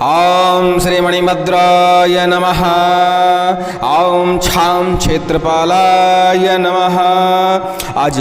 ओम श्री मणिभद्राय नमः। ओम छाम क्षेत्रपालाय नमः। आज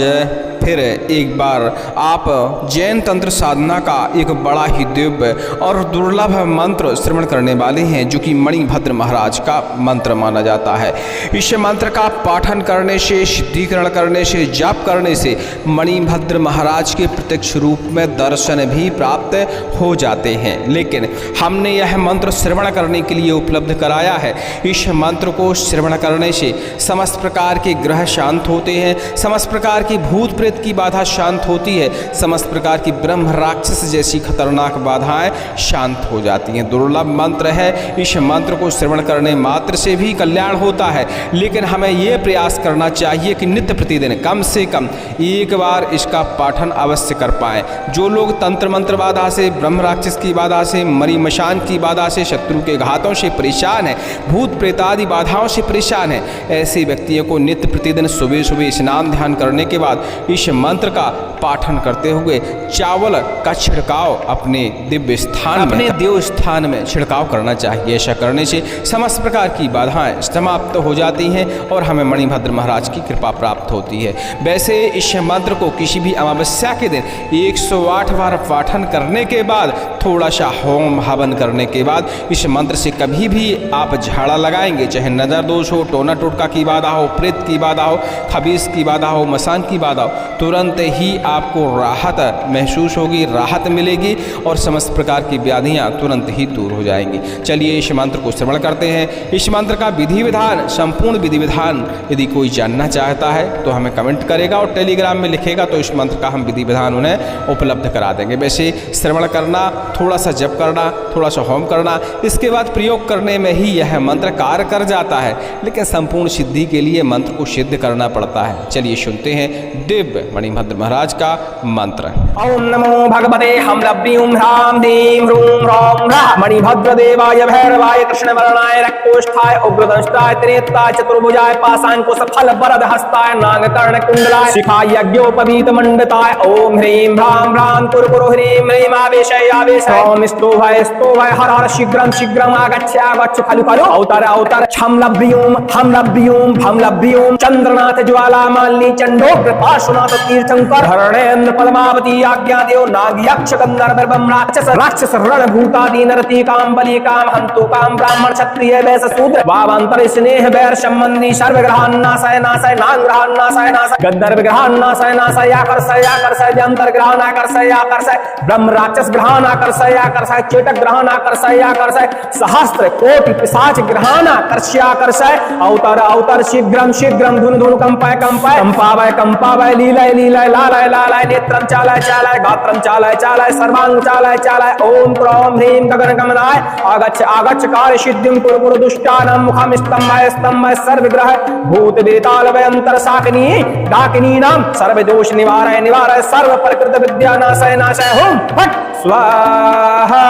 फिर एक बार आप जैन तंत्र साधना का एक बड़ा ही दिव्य और दुर्लभ मंत्र श्रवण करने वाले हैं, जो कि मणिभद्र महाराज का मंत्र माना जाता है। इस मंत्र का पाठन करने से, सिद्धीकरण करने से, जाप करने से मणिभद्र महाराज के प्रत्यक्ष रूप में दर्शन भी प्राप्त हो जाते हैं। लेकिन हमने यह मंत्र श्रवण करने के लिए उपलब्ध कराया है। इस मंत्र को श्रवण करने से समस्त प्रकार के ग्रह शांत होते हैं, समस्त प्रकार की भूत प्रेत की बाधा शांत होती है, समस्त प्रकार की ब्रह्म राक्षस जैसी खतरनाक बाधाएं शांत हो जाती हैं। दुर्लभ मंत्र है, इस मंत्र को श्रवण करने मात्र से भी कल्याण होता है। लेकिन हमें यह प्रयास करना चाहिए कि नित्य प्रतिदिन कम से कम एक बार इसका पाठन अवश्य कर पाएं। जो लोग तंत्र मंत्र बाधा से, ब्रह्म राक्षस की बाधा से, मरी मशान की बाधा से, शत्रु के घातों से परेशान है, भूत प्रेतादि बाधाओं से परेशान है, ऐसे व्यक्तियों को नित्य प्रतिदिन सुबह सुबह स्नान ध्यान करने के बाद इस मंत्र का पाठन करते हुए चावल का छिड़काव अपने दिव्य स्थान में, अपने देव स्थान में छिड़काव करना चाहिए। ऐसा करने से समस्त प्रकार की बाधाएं समाप्त हो जाती हैं और हमें मणिभद्र महाराज की कृपा प्राप्त होती है। वैसे इस मंत्र को किसी भी अमावस्या के दिन 108 बार पाठन करने के बाद, थोड़ा सा होम हवन करने के बाद, इस मंत्र से कभी भी आप झाड़ा लगाएंगे, चाहे नजर दोष हो, टोना टोटका की बाधा हो, प्रेत की बाधा हो, खबीस की बाधा हो, मसान की बाधा हो, तुरंत ही आपको राहत महसूस होगी, राहत मिलेगी और समस्त प्रकार की व्याधियां तुरंत ही दूर हो जाएंगी। चलिए इस मंत्र को श्रवण करते हैं। इस मंत्र का विधि विधान, संपूर्ण विधि विधान यदि कोई जानना चाहता है तो हमें कमेंट करेगा और टेलीग्राम में लिखेगा, तो इस मंत्र का हम विधि विधान उन्हें उपलब्ध करा देंगे। वैसे श्रवण करना, थोड़ा सा जप करना, थोड़ा सा होम करना, इसके बाद प्रयोग करने में ही यह मंत्र कार्य कर जाता है। लेकिन संपूर्ण सिद्धि के लिए मंत्र को सिद्ध करना पड़ता है। चलिए सुनते हैं दिव्य मणिभद्र महाराज का मंत्र। ओम नमो भगवते हमलभ्रीं ह्रां दीं ह्रूं ह्रौं ह्रः मणिभद्र देवाय भैरवाय कृष्ण वर्णाय रक्तोष्ठाय उग्रदंष्टाय त्रिनेत्राय चतुर्भुजाय पाशांकुश फल वरद हस्ताय नागकर्ण कुंडलाय शिखाय यज्ञोपवीत मंडिताय ओम ह्रीं ह्रां ह्रां कुरु ह्रीं ह्रीं आवेशय आवेशय ओम स्तोभय स्तोभय हर हर शीघ्रं शीघ्रं आगच्छ आगच्छ खलु खलु अवतर अवतर हमलभ्रीं हमलभ्रीं भमलभ्रीं चंद्रनाथ ज्वाला मालिनी चंडोग्र पार्श्वनाथ तीर्थंकर हरणेन्द्र पद्मावती आज्ञा देव नागयक्ष गंधर्व ब्रह्म राक्षस राक्षस रणभूतादि नरती काम बलि काम हंतु काम ब्राह्मण क्षत्रिय वैश्य शूद्र वावांतर स्नेह वैर संबंधी सर्व ग्रहान् नाशय नाशय नाग ग्रहान् नाशय नाशय गंधर्व ग्रहान् नाशय नाशय आकर्षय आकर्षय व्यंतर ग्रहान् आकर्षय आकर्षय ब्रह्म राक्षस ग्रहान् आकर्षय आकर्षय चेतक ग्रहान् आकर्षय आकर्षय सहस्त्र कोटि पिशाच ग्रहान् आकर्षय आकर्षय अवतर अवतर शीघ्रं शीघ्रं धुन धुन कंपाय कंपाय कंपावय कंपावय लीलय लीलय लालय लालय नेत्रं चालय चालय गात्रं चालय चालय सर्वांग चालय चालय ओम क्रौं ह्रीं गगन गमनाय आगच्छ आगच्छ कार्य सिद्धिं कुरु कुरु दुष्टानां मुखं स्तंभय स्तंभय सर्वग्रह भूत बेताल वयंतर साकिनी डाकिनीनां सर्व दोष निवारय निवारय सर्व प्रकृत विद्या नाशय नाशय ओम फट स्वाहा।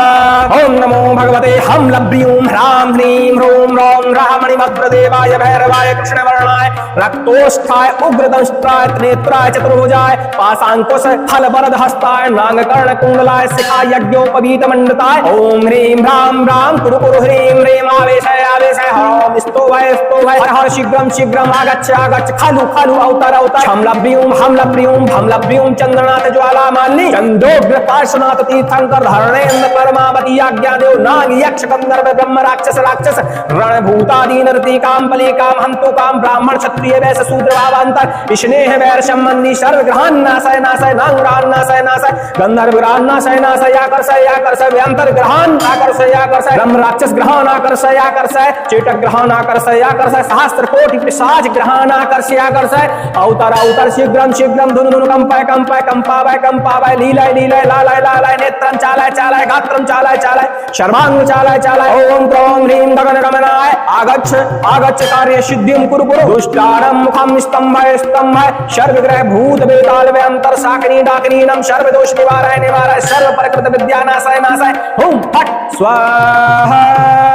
ओम नमो भगवते हमलभ्रीं ह्रां ह्रीं ह्रूं ह्रौं ह्रः मणिभद्र देवाय भैरवाय कृष्ण वर्णाय रक्तोष्ठाय उग्रदंष्ट्राय त्रिनेत्राय चतुर्भुजाय पाशांकुश फल वरद हस्ताय नागकर्ण कुंडलाय शिखाय यज्ञोपवीत मंडिताय ओम ह्रीं ह्रां ह्रां कुरु कुरु ह्रीं ह्रीं आवेशय आवेशय ओम स्तोभय स्तोभय हर हर शीघ्रं शीघ्रं आगच्छ आगच्छ खलु खलु अवतर अवतर हमलभ्रीं हमलभ्रीं भमलभ्रीं चंद्रनाथ ज्वाला मालिनी चंडोग्र पार्श्वनाथ तीर्थंकर हरणेन्द्र पद्मावती आज्ञा देव नाग यक्ष गंधर्व ब्रह्म राक्षस राक्षस रणभूतादि नरती काम बलि काम हंतु काम ब्राह्मण क्षत्रिय वैश्य शूद्र वावांतर स्नेह वैर संबंधी सर्व ग्रहान् नाशय नाशय नाग ग्रहान् नाशय नाशय गंधर्व ग्रहान् नाशय नाशय आकर्षय आकर्षय व्यंतर ग्रहान् आकर्षय आकर्षय ब्रह्म राक्षस ग्रहान् आकर्षय आकर्षय चेतक ग्रहान् आकर्षय आकर्षय सहस्त्र कोटि पिशाच ग्रहान् आकर्षय आकर्षय अवतर अवतर शीघ्रं शीघ्रं धुन धुन कंपाय कंपाय कंपावय कंपावय लीलय लीलय लालय लालय नेत्रं चालय चालय गात्रं चालय चालय सर्वांग चालय चालय ओम क्रौं ह्रीं गगन गमनाय आगच्छ आगच्छ कार्य सिद्धिं कुरु कुरु दुष्टानां मुखं स्तंभय स्तंभय सर्वग्रह भूत बेताल व्यंतर साकिनी डाकिनीनां सर्व दोष निवारय निवारय सर्व प्रकृत विद्या नाशय नाशय ओम फट स्वाहा।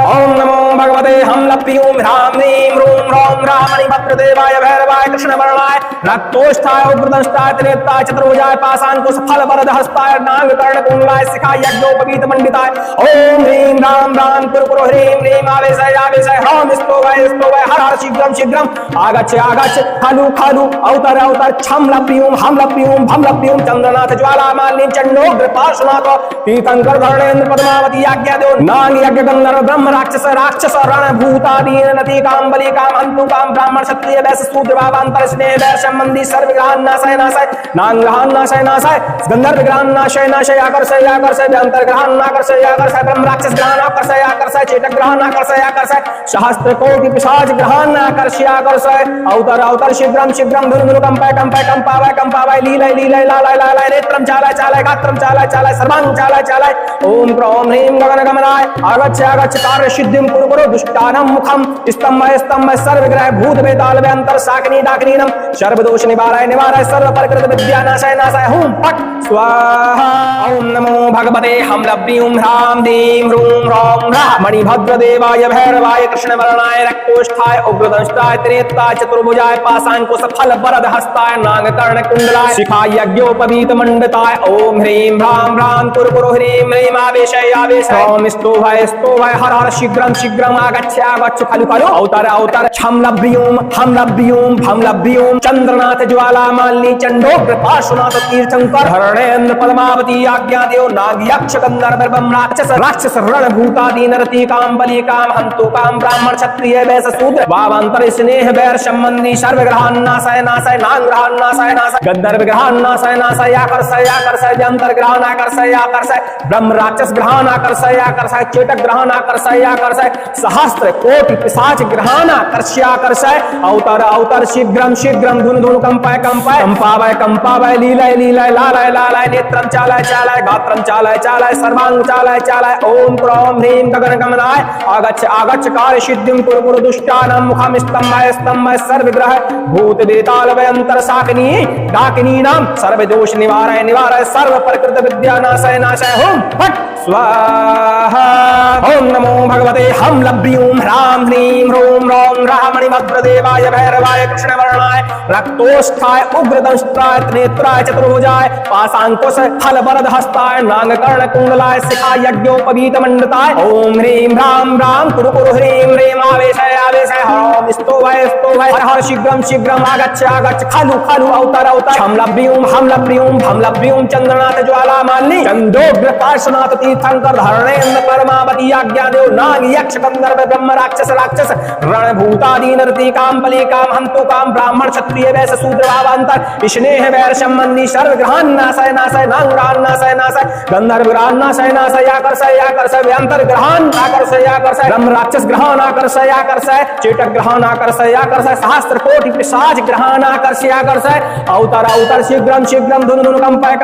ओम नमो भगवते हमलभ्रीं ह्रां ह्रीं ह्रूं ह्रूं ह्रौं ह्रामणि भद्रदेवाय भैरवाय कृष्णवर्णाय रक्तोष्ठाय उग्रदंष्टाय त्रिनेत्राय चतुर्भुजाय पाशांकुश फलवरदहस्ताय नागकर्णकुण्डलाय शिखाय यज्ञोपवीत मंडिताय ओम ह्रीं राम राम कुरु ह्रीं ह्रीं आवेशय आवेशय ह्रौं स्तोभय हर हर शीघ्रं शीघ्रं आगच्छ आगच्छ खलु खलु अवतर अवतर छम लप्यूं हम लप्यूं भम लप्यूं चंद्रनाथ ज्वाला मालिनी चंडोग्र पार्श्वनाथ तीर्थंकर धरणेन्द्र पद्मावती आज्ञा दो नाग यज्ञ गंधर्व ब्रह्म राक्षस राक्षस रण भूतादीन नती काम बलि काम हंतु काम ब्राह्मण क्षत्रिय वैश्य शूद्र भावांतर स्नेह वैश्य संबंधी सर्व ग्रहान नाशय नाशय नाग ग्रहान नाशय नाशय गंधर्व ग्रहान नाशय नाशय आकर्षय आकर्षय अंतर ग्रहान आकर्षय आकर्षय ब्रह्म राक्षस ग्रहान आकर्षय आकर्षय चेतक ग्रहान आकर्षय आकर्षय सहस्त्र कोटि पिशाच ग्रहान आकर्षय आकर्षय अवतर अवतर शीघ्रं शीघ्रं धुनु धुनु कंपाय कंपाय कंपावय लीलय लीलय लालय लालय नेत्रं चालय चालय गात्रं चालय चालय सर्वांग चालय चालय ओम क्रौं ह्रीं गगन गमनाय आगच्छ आगच्छ कार्य सिद्धिं कुरु कुरु दुष्टानं मुखं स्तंभय स्तंभय सर्वग्रह भूत वेताल अंतर साकिनी डाकिनीनं सर्वदोष निवाराय निवाराय सर्व प्रकृत विद्या नाशाय नाशाय हूं फट स्वाहा ओम नमो भगवते हमलभ्यूं ह्रां दीं ह्रूं ह्रौं ह्रः मणिभद्रदेवाय भैरवाय कृष्णवर्णाय रक्तोष्ठाय उग्रदंष्टाय त्रिनेत्राय चतुर्भुजाय पाशांकुश फल वरद हस्ताय नागकर्ण कुंडलाय शिखाय यज्ञोपवीत मंडिताय ओम ह्रीं ह्रां ह्रां कुरु ह्रीं ह्रीं आवेशय आवेशय ओम स्तोभय हर हर शीघ्रं शीघ्रं आगच्छ आगच्छ खलु खलु अवतर अवतर छम लभ्यूं हम लभ्यूं भम लभ्यूं चंद्रनाथ ज्वाला मालिनी चंडोग्र पार्श्वनाथ तीर्थंकर धरणेन्द्र पद्मावती आज्ञा देव नाग यक्ष गंधर्व ब्रह्म राक्षस राक्षस रण भूतादीन रति काम बलि काम हंतु काम ब्राह्मण क्षत्रिय वैश्य शूद्र भावांतर स्नेह वैर संबंधी सर्व ग्रहान नाशय नाशय नाग ग्रहान नाशय नाशय गंधर्व ग्रहान नाशय नाशय आकर्षय आकर्षय अंतर ग्रहान आकर्षय आकर्षय ब्रह्म राक्षस ग्रहान आकर्षय आकर्षय चेतक ग्रहान आकर्षय आकर्षय सहस्त्र कोटि पिशाच ग्रहान आकर्षय आकर्षय अवतर अवतर शीघ्रं शीघ्रं धुनु धुनु कंपाय कंपाय कंपावय लीलय लीलय लालय लालय नेत्रं चालय चालय गात्रं चालय चालय सर्वांग चालय चालय ओम क्रौं ह्रीं गगन गमनाय आगच्छ आगच्छ कार्य सिद्धिं कुरु कुरु दुष्टानं मुखं स्तंभय स्तंभय सर्वग्रह भूत वेताल अंतर साकिनी डाकिनीनां सर्व दोष निवारय निवारय सर्व प्रकृत विद्या नाशय नाशय हूं फट स्वाहा ओम नमो भगवते हमलभ्यूं ह्रां ह्रीं ह्रूं ह्रौं ह्रः मणिभद्रदेवाय भैरवाय कृष्णवर्णाय रक्तोष्ठाय उग्रदंष्ट्राय त्रिनेत्राय चतुर्भुजाय पाशांकुश फल वरद हस्ताय नागकर्ण कुंडलाय शिखाय यज्ञोपवीत मंडिताय ओम ह्रीं ह्रां ह्रां कुरु ह्रीं ह्रीं आवेशय आवेशय ह्रौं स्तोभय हर हर शीघ्रं शीघ्रं आगच्छ आगच्छ खलु खलु अवतर अवतर छम लभ्यूं हम लभ्यूं भम लभ्यूं चंद्रनाथ ज्वाला मालिनी चंडोग्र पार्श्वनाथ तीर्थंकर धरणेन्द्र पद्मावती आज्ञा देव नाग यक्ष गंधर्व ब्रह्म राक्षस राक्षस रण भूतादीन रति काम बलि काम हंतु काम ब्राह्मण क्षत्रिय वैश्य शूद्र भावांतर स्नेह वैर संबंधी सर्व ग्रहान नाशय नाशय नाग ग्रहान नाशय नाशय गंधर्व ग्रहान नाशय नाशय आकर्षय आकर्षय अंतर ग्रहान आकर्षय आकर्षय ब्रह्म राक्षस ग्रहान आकर्षय आकर्षय चेतक ग्रहान आकर्षय आकर्षय सहस्त्र कोटि पिशाच ग्रहान आकर्षय आकर्षय अवतर अवतर शीघ्रं शीघ्रं धुनु धुनु कंपाय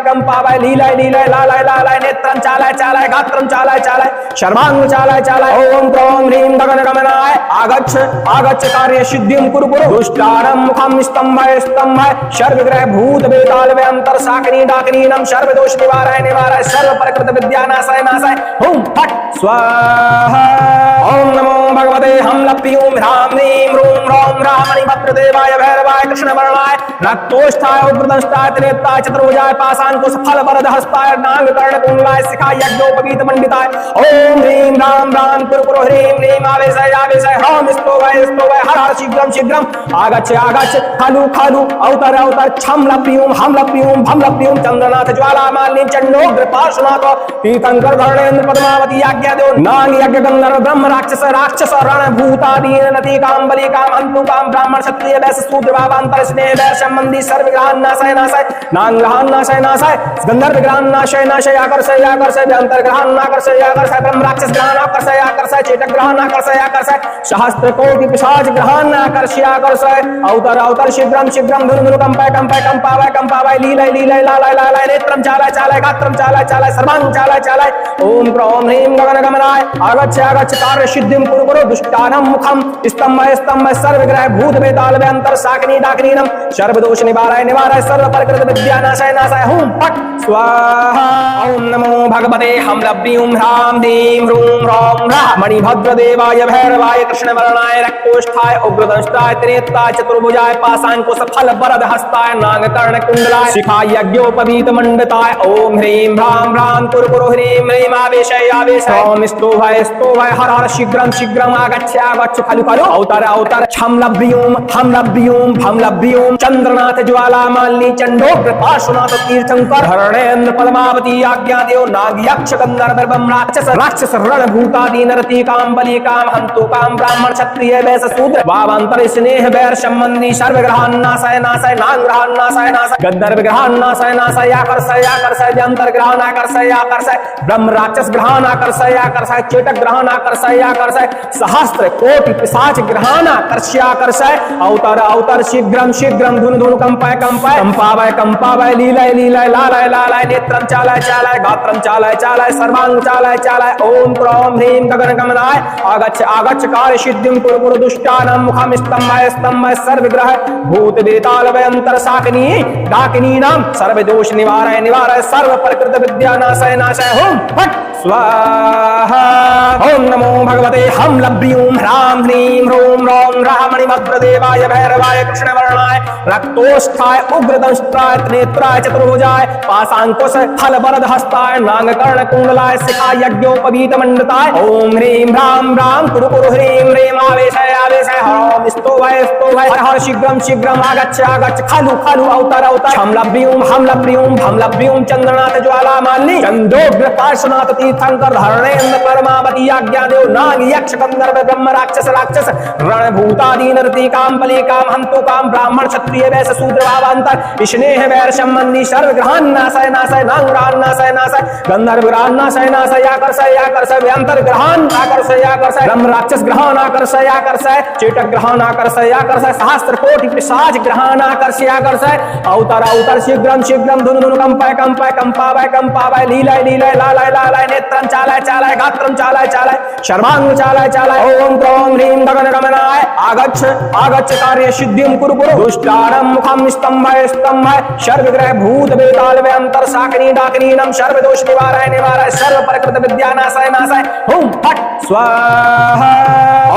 कंपावय लीलय लीलय लालय लालय नेत्रं चालय चालय गात्रं चालय चालय सर्वांग चालय चालय ओम क्रौं ह्रीं गगन गमनाय आगच्छ आगच्छ कार्य सिद्धिं कुरु कुरु दुष्टानं मुखं स्तंभय सर्वग्रह भूत वेताल अंतर साकिनी डाकिनीनं सर्व दोष निवाराय निवाराय सर्व प्रकृत विद्या नाशय नाशय हूं फट स्वाहा ओम नमो भगवते हमलभ्यूं ह्रां ह्रीं ह्रूं ह्रौं ह्रः मणिभद्रदेवाय भैरवाय कृष्णवर्णाय रक्तोष्ठाय उग्रदंष्टाय त्रिनेत्राय चतुर्भुजाय पाशांकुश फल वरद हस्ताय नागकर्ण कुंडलाय शिखाय यज्ञोपवीत मंडिताय ओम ह्रीं ह्रां कुरु ह्रीं ह्रीं आवेशय आवेशय ह्रौं स्तोभय हर हर शीघ्रं शीघ्रं आगच्छ आगच्छ खलु खलु अवतर अवतर छम लभ्यूं हम लभ्यूं भम लभ्यूं चंद्रनाथ ज्वाला मालिनी चंडोग्र पार्श्वनाथ तीर्थंकर धरणेन्द्र पद्मावती आज्ञा देव नाग यज्ञ गंधर्व ब्रह्म राक्षस राक्षस रण भूतादीन नति काम बलि काम हंतु काम ब्राह्मण क्षत्रिय वैश्य शूद्र भावांतर स्नेह वैर संबंधी सर्व ग्रहान नाशय नाशय नाग ग्रहान नाशय नाशय गंधर्व ग्रहान नाशय नाशय आकर्षय आकर्षय अंतर ग्रहान आकर्षय आकर्षय ब्रह्म राक्षस ग्रहान आकर्षय आकर्षय चेतक ग्रहान आकर्षय आकर्षय सहस्त्र कोटि पिशाच ग्रहान आकर्षय आकर्षय अवतर अवतर शीघ्रं शीघ्रं धुनु धुनु कंपाय कंपावय लीलय लीलय लालय लालय नेत्रं चालय चालय गात्रं चालय चालय सर्वांग चालय चालय ओम क्रौं ह्रीं गगन गमनाय आगच्छ आगच्छ कार्य सिद्धिं कुरु कुरु दुष्टानं मुखं स्तंभय सर्वग्रह भूत वेताल अंतर साकिनी डाकिनीनं सर्व दोष निवाराय निवाराय सर्व प्रकृत विद्या नाशय नाशय हूं फट स्वाहा ओम नमो भगवते हमलभ्यूं ह्रां दीं ह्रूं ह्रूं ह्रौं ह्रः मणिभद्र देवाय भैरवाय कृष्णवर्णाय रक्तोष्ठाय उग्रदंष्टाय त्रिनेत्राय चतुर्भुजाय पाशांकुश फल वरद हस्ताय नागकर्ण कुंडलाय शिखाय यज्ञोपवीत मंडिताय ओम ह्रीं भ्रां भ्रां कुरु ह्रीं ह्रीं आवेशय आवेशय ओम स्तोभय स्तोभय हर हर शीघ्रं शीघ्रं आगच्छ आगच्छ खलु खलु अवतर अवतर छम लभ्यूं हम लभ्यूं भम लभ्यूं चंद्रनाथ ज्वाला मालिनी चंडोग्र पार्श्वनाथ तीर्थंकर हरणेन्द्र पद्मावती आज्ञा देव नाग यक्ष गंधर्व ब्रह्म राक्षस राक्षस रण भूतादि नरती काम बलि काम हंतु काम ब्राह्मण क्षत्रिय वैश्य शूद्र वावांतर स्नेह वैर संबंधी सर्व ग्रहान नाशय नाशय नाग ग्रहान नाशय नाशय गंधर्व ग्रहान नाशय नाशय आकर्षय आकर्षय अंतर ग्रहान आकर्षय आकर्षय ब्रह्म राक्षस ग्रहान आकर्षय आकर्षय चेटक ग्रहान आकर्षय आकर्षय सहस्त्र कोटि पिशाच ग्रहान आकर्षय आकर्षय अवतर अवतर शीघ्रं शीघ्रं धुन धुन कंपाय कंपाय कंपावय कंपावय लीलय लीलय लालय लालय नेत्रं चालय चालय गात्रं चालय चालय सर्वांग चालय चालय ओम क्रौं ह्रीं गगन गमनाय आगच्छ आगच्छ कार्य सिद्धिं कुरु कुरु दुष्टानां मुखं स्तंभय स्तंभय सर्वग्रह भूत बेताल वयंतर शाकिनी डाकिनीनां सर्व दोष निवारय निवारय सर्व प्रकृत विद्या नाशय नाशय होम फट स्वाहा ओम नमो भगवते हम लभ्यूं ह्रां ह्रीं ह्रूं ह्रौं ह्रः मणिभद्र देवाय भैरवाय कृष्णवर्णाय रक्तोष्ठाय उग्रदंष्ट्राय त्रिनेत्राय चतुर्भुजाय पाशांकुश फल वरद हस्ताय नागकर्ण कुंडलाय शिखाय यज्ञोपवीत मंडिताय ओम ह्रीं भ्रां भ्रां कुरु ह्रीं ह्रीं आवेशय आवेशय हर स्तोभय स्तोभय हर शीघ्रं शीघ्रं आगच्छ आगच्छ खलु खलु अवतर अवतर हम लभ्यूं भम लभ्यूं चंद्रनाथ ज्वाला मालिनी चंदोग्र पार्श्वनाथ तीर्थंकर धरणेन्द्र पद्मावती आज्ञा देव नाग यक्ष गंधर्व ब्रह्म राक्षस राक्षस रण भूतादि नरती काम बलि काम हंतु काम ब्राह्मण क्षत्रिय वैश्य शूद्र वावांतर स्नेह वैर संबंधी सर्व ग्रहान नाशय नाशय नाग ग्रहान नाशय नाशय गंधर्व ग्रहान नाशय नाशय आकर्षय आकर्षय व्यंतर ग्रहान आकर्षय आकर्षय ब्रह्म राक्षस ग्रहान आकर्षय आकर्षय चेटक ग्रहान आकर्षय आकर्षय सहस्त्र कोटि पिशाच ग्रहान आकर्षय आकर्षय अवतर अवतर शीघ्रं शीघ्रं धुन धुन कंपाय कंपाय कंपावय कंपावय लीलय लीलय लालय लालय नेत्रं चालय चालय गात्रं चालय चालय सर्वांग चालय चालय ओम क्रौं ह्रीं गगन गमनाय आगच्छ आगच्छ कार्य सिद्धिं कुरु कुरु दुष्टानां मुखं स्तंभय स्तंभय सर्वग्रह भूत बेताल व्यंतर शाकिनी डाकिनीनां सर्व दोष निवारय निवारय सर्व प्रकृत विद्या नाशय नाशय हुम फट स्वाहा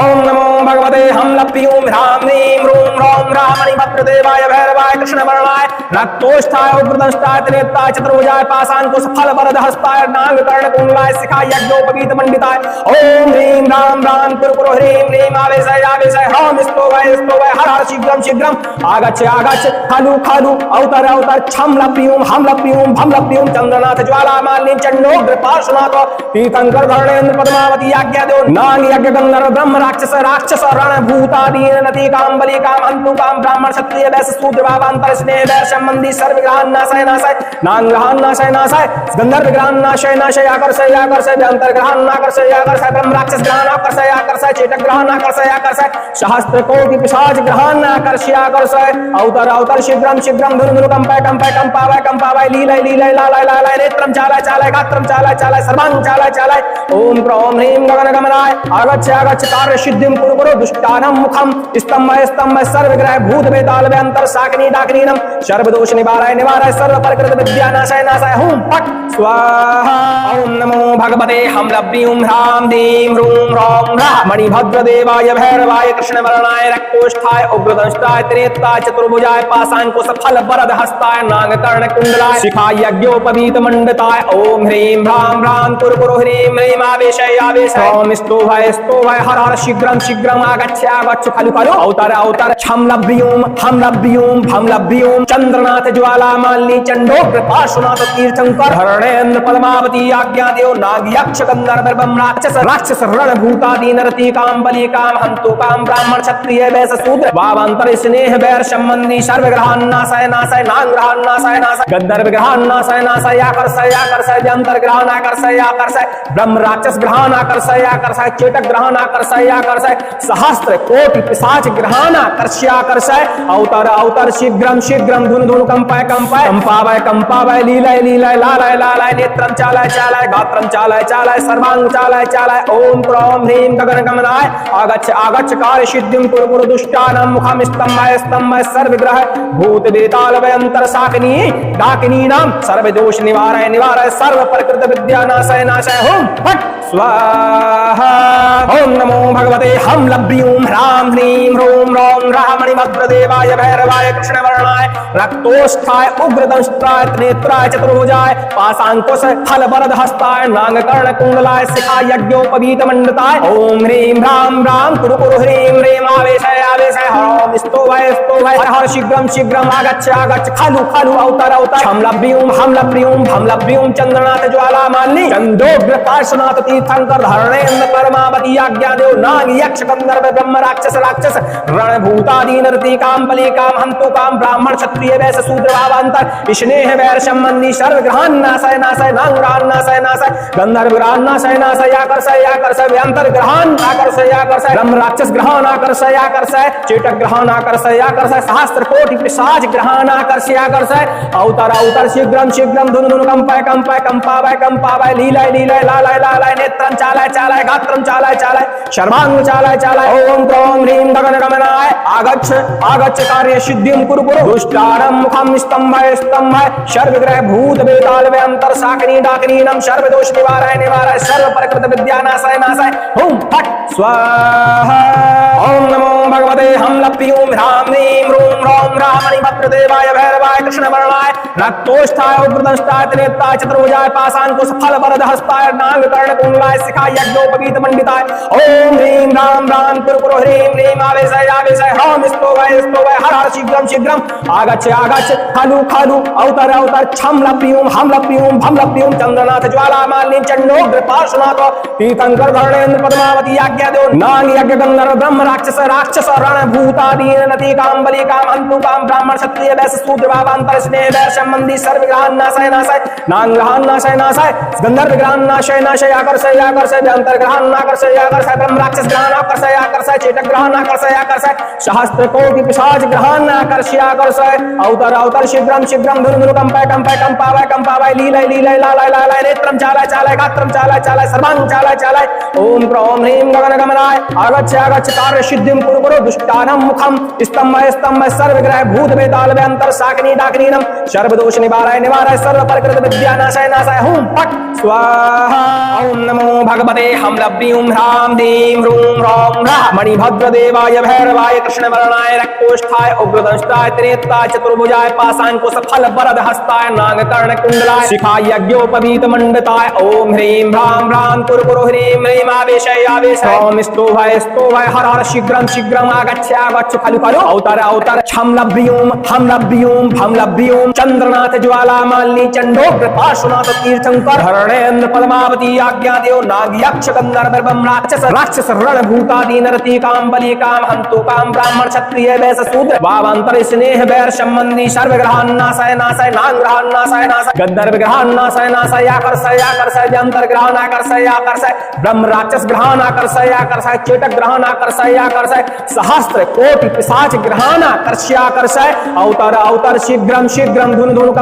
ओम नमो भगवते हम लभ्यूं ह्रां ह्रीं ह्रूं ह्रौं ह्रः मणिभद्र देवाय भैरवाय कृष्णवर्णाय रक्तोष्ठाय उग्रदंष्टाय त्रिनेत्राय चतुर्भुजाय पाशांकुश फल वरद हस्ताय नागकर्ण कुंडलाय शिखाय यज्ञोपवीत मंडिताय ओम ह्रीं भ्रां भ्रां कुरु ह्रीं ह्रीं आवेशय आवेशय ह्रौं स्तोभय स्तोभय हर हर शीघ्रं शीघ्रं आगच्छ आगच्छ खलु खलु अवतर अवतर छम लभ्यूं हम लभ्यूं भम लभ्यूं चंद्रनाथ ज्वाला मालिनी चंडोग्र पार्श्वनाथ तीर्थंकर धरणेन्द्र पद्मावती आज्ञा देव नाग यज्ञ गंधर्व ब्रह्म राक्षस राक्षस रण भूतादि नरती काम बलि काम हंतु काम ब्राह्मण क्षत्रिय वैश्य शूद्र वावांतर स्नेह वैर संबंधी सर्व ग्रहान नाशय नाशय नाग ग्रहान नाशय नाशय गंधर्व ग्रहान नाशय नाशय आकर्षय आकर्षय व्यंतर ग्रहान आकर्षय आकर्षय ब्रह्म राक्षस ग्रहान आकर्षय आकर्षय चेटक ग्रहान आकर्षय आकर्षय सहस्त्र कोटि पिशाच ग्रहान आकर्षय आकर्षय अवतर अवतर शीघ्रं शीघ्रं धुन धुन कंपाय कंपाय कंपावय कंपावय लीलय लीलय लालय लालय नेत्रं चालय चालय गात्रं चालय चालय सर्वांग चालय चालय ओम क्रौं ह्रीं गगन गमनाय आगच्छ आगच्छ कार्य सिद्धिं कुरु कुरु दुष्टानां मुखं स्तंभय स्तंभय सर्वग्रह भूत बेताल व्यंतर शाकिनी डाकिनीनां सर्व दोष निवारय निवारय सर्व प्रकृत विद्या नाशय नाशय हुम फट स्वाहा ओम नमो भगवते हम लभ्यूं ह्रां ह्रीं ह्रूं ह्रौं ह्रः मणिभद्र देवाय भैरवाय कृष्णवर्णाय रक्तोष्ठाय उग्रदंष्टाय त्रिनेत्राय चतुर्भुजाय पाशांकुश फल वरद हस्ताय नागकर्ण कुंडलाय शिखाय यज्ञोपवीत मंडिताय ओम ह्रीं भ्रां भ्रां कुरु ह्रीं ह्रीं आवेशय आवेशय ओम स्तोभय स्तोभय हर हर शीघ्रं शीघ्रं आगच्छ आगच्छ खलु खलु अवतर अवतर छम लभ्यूं हम लभ्यूं भम लभ्यूं चंद्रनाथ ज्वाला मालिनी चंडोग्र पार्श्वनाथ तीर्थंकर धरणेन्द्र पद्मावती आज्ञा देव नाग यक्ष गंधर्व ब्रह्म राक्षस राक्षस रण भूतादि नरती काम बलि काम हंतु काम ब्राह्मण क्षत्रिय वैश्य शूद्र वावांतर स्नेह वैर संबंधी सर्व ग्रहान नाशय नाशय नाग ग्रहान नाशय नाशय गंधर्व ग्रहान नाशय नाशय आकर्षय आकर्षय व्यंतर ग्रहान आकर्षय आकर्षय ब्रह्म राक्षस ग्रहान आकर्षय आकर्षय चेटक ग्रहान आकर्षय आकर्षय सहस्त्र कोटि पिशाच ग्रहाणाकर्ष्याकर्षय अवतर अवतर शीघ्रं शीघ्रं धुन धुन कंपय कंपय कंपावय लीलय लीलय लालय लालय नेत्रं चालय चालय गात्रं चालय चालय सर्वांग चालय चालय ओम क्रों ह्रीं गगन गमनाय आगच्छ आगच्छ कार्य सिद्धिं कुरु कुरु दुष्टानां मुखं स्तंभय स्तंभय सर्वग्रह भूत बेताल वयंतर साकिनी डाकिनीनां सर्व दोष निवारय निवारय सर्व प्रकृत विद्या नाशय नाशय होम फट स्वाहा ओम नमो भगवते हम लभ्यूं ह्रां ह्रीं ह्रूं ह्रौं ह्रामणि भद्रदेवाय भैरवाय कृष्णवर्णाय रक्तोष्ठाय उग्रदंष्ट्राय नेत्राय चतुर्भुजाय पाशांकुश फल वरद हस्ताय नागकर्ण कुंडलाय शिखाय यज्ञोपवीत मंडताय ओम ह्रीं ह्रां ह्रां कुरु कुरु ह्रीं ह्रीं आवेशय आवेशय हरं स्तोभय स्तोभय हर हर शीघ्रं शीघ्रं आगच्छ आगच्छ खलु खलु अवतर अवतर हम लभ्यूं चंद्रनाथ ज्वाला मालिनी चंदोग्र पार्श्वनाथ तीर्थंकर धरणेन्द्र परमावती आज्ञा देव नाग यक्ष गंधर्व ब्रह्म राक्षस राक्षस रणभूतादि नरती काम बलि काम हंतु काम ब्राह्मण क्षत्रिय वैश्य शूद्र भावांतर स्नेह वैर संबंधी सर्व ग्रहान नाशय नाशय नांग ग्रहान नाशय नाशय गंधर्व ग्रहान नाशय नाशय आकर्षय व्यंतर ग्रहान आकर्षय ब्रह्म राक्षस ग्रहान आकर्षय चेटक ग्रहान आकर्षय सहस्त्र कोटि पिशाच ग्रहान आकर्षय अवतर अवतर शीघ्रं शीघ्रं धुन धुन कंपावय लीलय लीलय लालय लालय नेत्रं चालय चालय गात्रं चालय चालय सर्वांग चालय चालय ओम क्रों ह्रीं गगन गमनाय आगच्छ आगच्छ कार्य सिद्धिं कुरु कुरु दुष्टानां मुखं स्तंभय स्तंभय सर्वग्रह भूत बेताल व्यंतर साकिनी डाकिनीनां सर्व दोष निवारय निवारय सर्व प्रकृत विद्या नाशय नाशय ओम फट स्वाहा ओम नमो भगवते हम लभ्यूं ह्रां ह्रीं ह्रूं ह्रौं ह्रामणि भद्रदेवाय भैरवाय कृष्णवर्णाय रक्तोष्ठाय उग्रदंष्टाय त्रिनेत्राय चतुर्भुजाय पाशांकुश फल वरद हस्ताय नागकर्ण कुंडलाय शिखाय यज्ञोपवीत मंडिताय ओम ह्रीं ह्रां ह्रां कुरु कुरु ह्रीं ह्रीं आवेशय आवेशय ह्रौं स्तोभय स्तोभय हर हर शीघ्रं शीघ्रं आगच्छ आगच्छ खलु खलु अवतर अवतर हम लभ्यूं चंद्रनाथ ज्वाला मालिनी चंडोग्र पार्श्वनाथ तीर्थंकर धरणेन्द्र पद्मावती आज्ञा देव नाग यज्ञ गंधर्व ब्रह्म राक्षस राक्षस रणभूतादि नती काम बलि काम हंतु काम ब्राह्मण क्षत्रिय वैश्य शूद्र भावांतर स्नेह वैर संबंधी सर्व ग्रहान नाशय नाशय नाग ग्रहान नाशय नाशय गंधर्व ग्रहान नाशय नाशय आकर्षय व्यंतर ग्रहान आकर्षय ब्रह्म राक्षस ग्रहान आकर्षय चेतक ग्रहान आकर्षय सहस्त्र कोटि पिशाच ग्रहान आकर्षय अवतर अवतर शीघ्रं शीघ्रं धुन धुन कंपावय लीलय लीलय लालय लालय नेत्रं चालय चालय गात्रं चालय चालय सर्वांग चालय चालय ओम क्रों ह्रीं गगन गमनाय आगच्छ आगच्छ कार्य सिद्धिं कुरु कुरु दुष्टानां मुखं स्तंभय सर्वग्रह भूत बेताल व्यंतर साकिनी डाकिनीनां सर्व दोष निवारय निवारय सर्व प्रकृत विद्या नाशय नाशय हूं फट स्वाहा ओम नमो भगवते हम लभ्यूं ह्रां ह्रीं ह्रूं ह्रौं ह्रामणि भद्रदेवाय भैरवाय कृष्णवर्णाय रक्तोष्ठाय उग्रदंष्ट्राय त्रिनेत्राय चतुर्भुजाय पाशांकुश फल वरद हस्ताय नागकर्ण कुंडलाय शिखाय यज्ञोपवीत मंडताय ओम ह्रीं ह्रां कुरु कुरु ह्रीं ह्रीं आवेशय आवेशय ओम स्तोभय हर हर शीघ्रं शीघ्रं आगच्छ आगच्छ खलु खलु अवतर अवतर हम लभ्यूं चंद्रनाथ ज्वाला मालिनी चंडोग्र पार्श्वनाथ तीर्थंकर धरणेन्द्र पद्मावती आज्ञा देव नाग यक्ष गंधर्व ब्रह्म राक्षस रणभूतादि नरती काम बलि काम हंतु काम ब्राह्मण क्षत्रिय वैश्य शूद्र भावांतर स्नेह वैर संबंधी सर्व ग्रहान नाशय नाशय नाग ग्रहान नाशय नाशय गंधर्व ग्रहान नाशय आकर्षय व्यंतर ग्रहान आकर्षय ब्रह्म राक्षस ग्रहान आकर्षय चेतक ग्रहान आकर्षय सहस्त्र कोटि पिशाच ग्रहान आकर्षय अवतर अवतर शीघ्रं शीघ्रं धुन धुन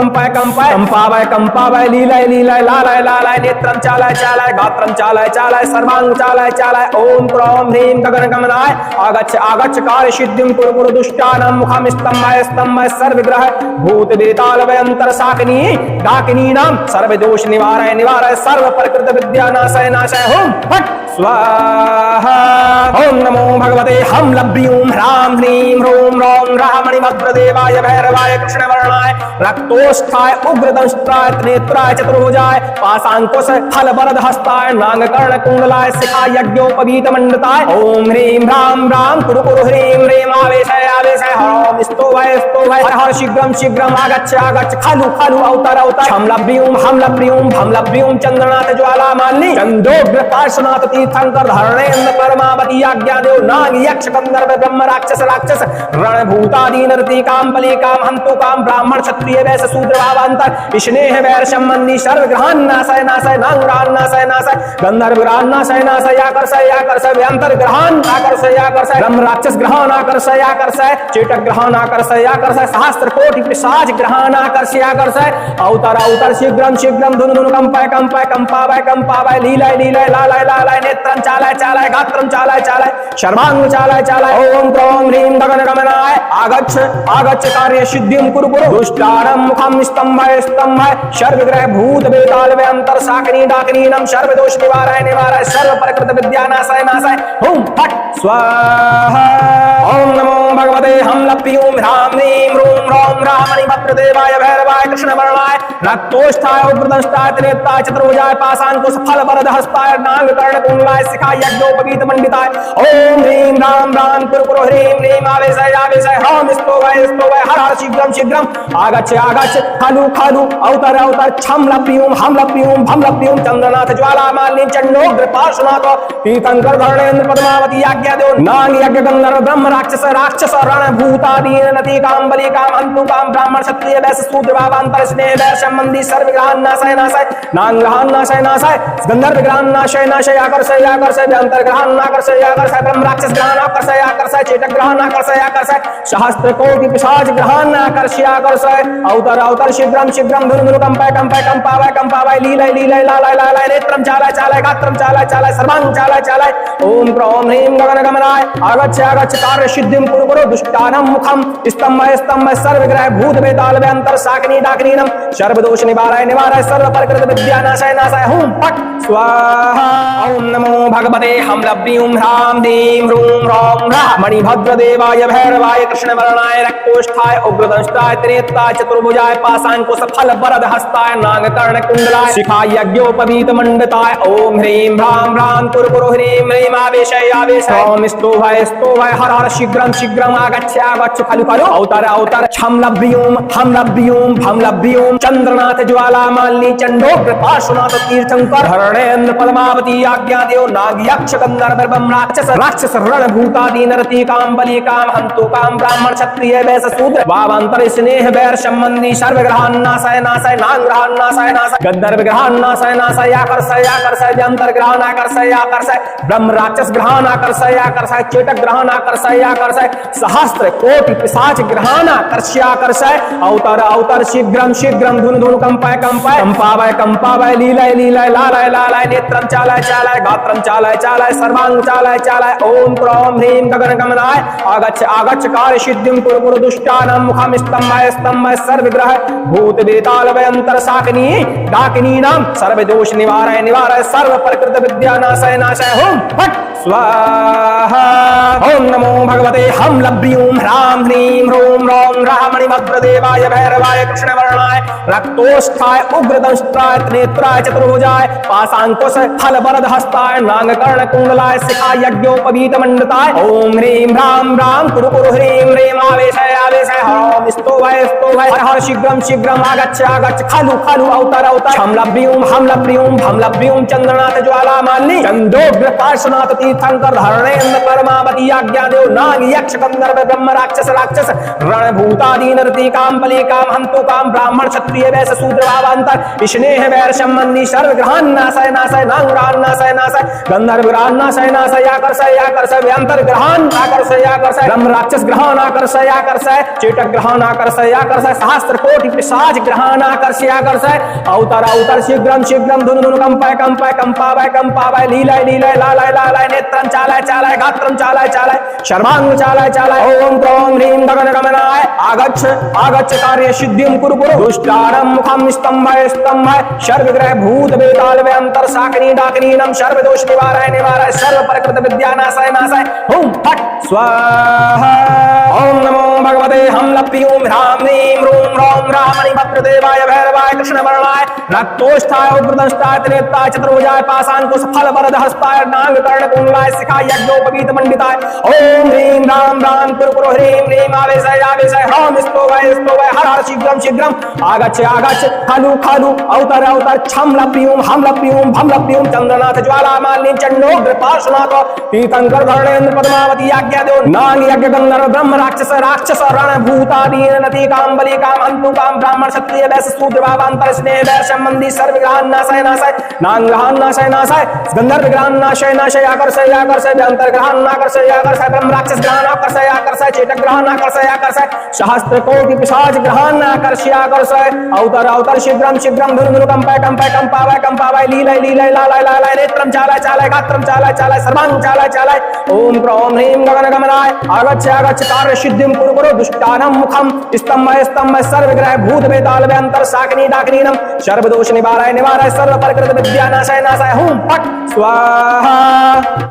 कंपावय लीलय लीलय लालय लालय नेत्रं चालय चालय गात्रं चालय चालय सर्वांग चालय चालय ओम क्रों ह्रीं गगन गमनाय आगच्छ आगच्छ कार्य सिद्धिं कुरु कुरु दुष्टानां मुखं स्तंभय सर्वग्रह भूत बेताल वयंतर साकिनी डाकिनीनां सर्व दोष निवारय निवारय सर्व प्रकृत विद्या नाशय नाशय होम फट स्वाहा ओम नमो भगवते हम लभ्यूं ह्रां ह्रीं ह्रूं ह्रौं ह्रामणि भद्रदेवाय भैरवाय कृष्णवर्णाय रक्तोष्ठाय उग्रदंष्ट्राय त्रिनेत्राय चतुर्भुजाय पाशांकुश फल वरद हस्ताय नागकर्ण कुंडलाय शिखाय यज्ञोपवीत मंडताय ओम ह्रीं ह्रां कुरु कुरु ह्रीं ह्रीं आवेशय हरं स्तोभय हर हर शीघ्रं शीघ्रं आगच्छ खलु खलु अवतर अवतर हम लभ्यूं चंद्रनाथ ज्वाला मालिनी चंदोग्र पार्श्वनाथ तीर्थंकर धरणेन्द्र पद्मावती आज्ञा देव नाग यक्ष गंधर्व ब्रह्म राक्षस राक्षस रणभूतादि नरती काम बलि काम हंतु काम ब्राह्मण क्षत्रिय वैश्य शूद्र भावांतर स्नेह वैर संबंधी सर्व ग्रहण नाशय नाशय नांग्रहण नाशय नाशय गंधर्व ग्रहण नाशय नाशय आकर्षय व्यंतर ग्रहण आकर्षय ब्रह्म राक्षस ग्रहण आकर्षय चेटक ग्रहण आकर्षय सहस्त्र कोटि पिशाच ग्रहण आकर्षय अवतर शीघ्रम धुनु कंपावय लीलाय लालाय नेत्रं चालाय गात्रं चालाय शर्वांग चालाय ओम क्रोम ह्रीं गगन गमनाय आगच्छ कार्य सिद्धिं कुरु दुष्टानं मुखं स्तंभय सर्वग्रह भूत बेताल वे अंतर साकनी डाकनीनम सर्वदोष निवाराय सर्व प्रकृत विद्या नाशाय ओम फट स्वाहा ओम नमो भगवते हमलप्यूं ह्रां ह्रीं ह्रूं ह्रौं ह्रामणि भद्रदेवाय भैरवाय कृष्णवर्णाय रक्तोष्ठाय उग्रदंष्टाय त्रिनेत्राय चतुर्भुजाय पाशांकुश फल वरद हस्ताय नाग कर्ण कुंडलाय शिखाय यज्ञोपवीत मंडिताय ओम ह्रीं ह्रां कुरु ह्रीं आवेशय ह्रौं स्तोभय हर शीघ्रम आगच्छ खालु अवतर छम लप्यूं भम लप्यूं चंद्रनाथ ज्वाला मालिनी चंडोग्र पार्श्वनाथ तीर्थंकर धरणेन्द्र पद्मावती आज्ञा देव नाग यज्ञ गंधर्व ब्रह्म राक्षस रण भूतादि नती काम बलि काम हंतु काम ब्राह्मण क्षत्रिय वैश्य शूद्र भावांतर स्नेह वैर संबंधी सर्व ग्रहण नाशय नांग ग्रहण नाशय गंधर्व ग्रहण नाशय आकर्षय व्यंतर ग्रहण आकर्षय ब्रह्म राक्षस ग्रहण आकर्षय चेतक ग्रहण आकर्षय सहस्त्र कोटि पिशाच ग्रहण आकर्षय अवतर शीघ्रम धुनु कंपावय लीलाय लालाय नेत्रं चालाय गात्रं चालाय सर्वांग चालाय ओम क्रोम ह्रीं गगन गमनाय आगच्छ कार्य सिद्धिं कुरु दुष्टानं मुखं स्तंभय सर्वग्रह भूत बेताल वे अंतर साकनी डाकनीनम सर्वदोष निवाराय सर्व प्रकृत विद्या नाशय ओम फट स्वाहा ओम नमो भगवते हमलप्यूं ह्रां ह्रीं ह्रूं ह्रौं मणिभद्र देवाय भैरवाय कृष्णवर्णाय रक्तोष्ठाय उग्रदंष्टाय त्रिनेत्राय चतुर्भुजाय पाशांकुश फल वरद हस्ताय नाग कर्ण कुंडलाय शिखाय यज्ञोपवीत मंडिताय ओम ह्रीं ह्रां कुरु ह्रीं आवेशय ओम स्तोभय हर शीघ्रम आगच्छ खलु अवतर छम लभ्यूं भम लभ्यूं चंद्रनाथ ज्वाला मालिनी चंडोग्र पार्श्वनाथ तीर्थंकर धरणेन्द्र पद्मावती आज्ञा देव नाग यक्ष गंधर्व ब्रह्म राक्षस रणभूतादि नरती काम बलि काम हंतु काम ब्राह्मण क्षत्रिय वैश्य शूद्र भावांतर स्नेह वैर संबंधी सर्व ग्रहण नाशय नांग ग्रहण नाशय गंधर्व ग्रहण नाशय आकर्षय व्यंतर ग्रहण आकर्षय ब्रह्म राक्षस ग्रहण आकर्षय चेतक ग्रहण आकर्षय सहस्त्र कोटि पिशाच ग्रहण आकर्षय अवतर शीघ्रम धुनु कंपावय लीलाय लालाय नेत्रं चालाय गात्रं चालाय सर्वांग चालाय ओम क्रोम ह्रीं गगन गमनाय आगच्छ कार्य सिद्धिं कुरु दुष्टानं मुखं स्तंभय सर्वग्रह भूत बेताल वे अंतर साकनी डाकिनीनां सर्वदोष निवाराय सर्व प्रकृत विद्या नाशय ओम फट स्वाहा ओम नमो भगवते हमलप्यूं ह्रां ह्रीं ह्रूं ह्रौं ह्रामणि भद्रदेवाय भैरवाय कृष्णवर्णाय रक्तोष्ठाय उग्रदंष्टाय त्रिनेत्राय चतुर्भुजाय पाशांकुश फल वरद हस्ताय नाग कर्ण कुंडलाय शिखाय यज्ञोपवीत मंडिताय ओम ह्रीं ह्रां कुरु ह्रीं आवेशय ओम स्तोभय हर शीघ्रम आगच्छ खलु अवतर छम लप्यूं चंद्रनाथ ज्वाला मालिनी चंडोग्र पार्श्वनाथ तीर्थंकर धरणेन्द्र पद्मावती आज्ञा देव नाग यक्ष गंधर्व ब्रह्म राक्षस रणभूतादि नरती काम बलि काम हंतु काम ब्राह्मण क्षत्रिय वैश्य शूद्र भावांतर स्नेह वैर संबंधी सर्व ग्रहण नाशय नांग ग्रहण नाशय गंधर्व ग्रहण नाशय आकर्षय व्यंतर ग्रहण आकर्षय ब्रह्म राक्षस ग्रहण आकर्षय चेतक ग्रहण आकर्षय सहस्त्र कोटि पिशाच ग्रहण आकर्षय अवतर शीघ्रम धुनु कंपावय लीलाय लालाय नेत्रं चालाय गात्रं चालाय शर्वांग चालाय ओम क्रोम ह्रीं गगन गमनाय आगच्छ कार्य सिद्धिं कुरु दुष्टानं मुखं स्तंभय सर्वग्रह भूत बेताल वे अंतर साकनी डाकनीनम सर्वदोष निवाराय सर्व प्रकृत विद्या नाशय ओम फट स्वाहा ओम नमो भगवते हम लप्यूं ह्रां ह्रीं ह्रूं ह्रौं ह्रां मणिभद्रदेवाय भैरवाय कृष्णवर्णाय रक्तोष्ठाय उग्रदंष्टाय त्रिनेत्राय चतुर्भुजाय पाशांकुश फल वरद हस्ताय नागकर्ण कुंडलाय शिखाय यज्ञोपवीत मंडिताय ओम ह्रीं ह्रां ह्रां कुरु ह्रीं ह्रीं आवेशय आवेशय ह्रौं स्तोभय हर हर शीघ्रं शीघ्रं आगच्छ आगच्छ खालु खालु अवतर अवतर छम लप्यूं हम लप्यूं भम लप्यूं चंद्रनाथ ज्वाला मालिनी चंडोग्र पार्श्वनाथ तीर्थंकर धरणेन्द्र पद्मावती आज्ञा दो नाग यज्ञ गंधर्व ब्रह्म राक्षस राक्षस रण भूतादीन नती काम बलि काम अंतु काम ब्राह्मण क्षत्रिय वैश्य शूद्र भावांतर स्नेह वैश्य मंदी सर्व ग्रहण नाशय नाशय नाग ग्रहण नाशय नाशय गंधर्व ग्रहण नाशय नाशय आकर्षय आकर्षय अंतर ग्रहण आकर्षय आकर्षय ब्रह्म राक्षस ग्रहण आकर्षय आकर्षय चेतक ग्रहण आकर्षय आकर्षय सहस्त्र कोटि पिशाच ग्रहण आकर्षय आकर्षय अवतर अवतर शीघ्रं शीघ्रं धुनु धुनु कंपाय कंपाय कंपावय कंपावय लीलय लीलय लालय लालय नेत्रं चालय चालय गात्रं चालय चालय सर्वांग चालय चालय ओम क्रौं ह्रीं गगन गमनाय आगच्छ आगच्छ कार्य सिद्धिं कुरु कुरु दुष्टानां मुखं स्तंभय स्तंभय सर्वग्रह भूत वेताल व्यंतर शाकिनी डाकिनीनं सर्वदोष निवारय निवारय सर्व प्रकृत विद्या नाशय नाशय हुं फट् स्वाहा।